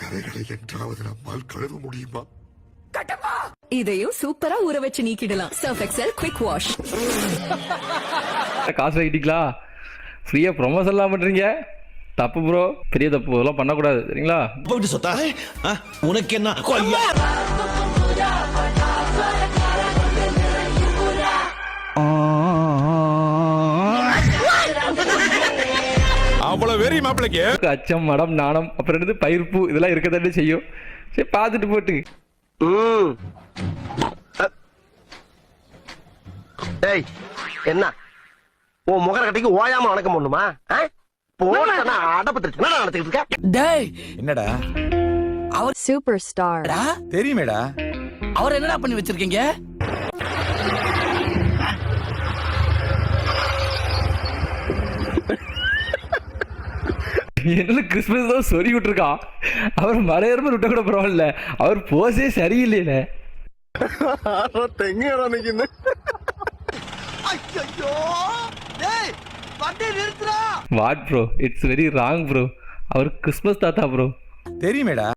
கரைகளை என்றாவது நம்மால் கழுவ முடியுமா? இதையும் சூப்பரா ஊற வச்சு நீக்கிடலாம். Surf Excel Quick Wash. காசு வாங்கிட்டீங்களா? ஃப்ரீயா ப்ரொமோஷன்லாம் பண்றீங்க? தப்பு ப்ரோ, பெரிய தப்பு, அதெல்லாம் பண்ணக்கூடாது சரிங்களா? போயிட்டு சொத்தா உனக்கு என்ன கொய்யா? அவ்வளவு வெறி மாப்பிளைக்கு அச்சம், மடம், நாணம், அப்புறம் எடுத்து பயிர்ப்பு இதெல்லாம் இருக்கதானே செய்யும். சரி பார்த்துட்டு போட்டு. டேய் என்ன உன் முகர கட்டிக்கு ஓயாம வணக்கம் பண்ணுமா? போனா அடப்பட்டு நடத்திட்டு இருக்க. டேய் என்னடா அவர் சூப்பர் ஸ்டார் தெரியுமேடா. அவர் என்னடா பண்ணி வச்சிருக்கீங்க? என்ன கிறிஸ்மஸ் தான் சொல்லி விட்டுருக்கான். அவர் மலையேறமே விட்ட கூட பரவாயில்ல, அவர் போஸே சரியில்லையில. What bro, it's very wrong bro. அவர் கிறிஸ்மஸ் தாத்தா ப்ரோ. தெரியுமேடா.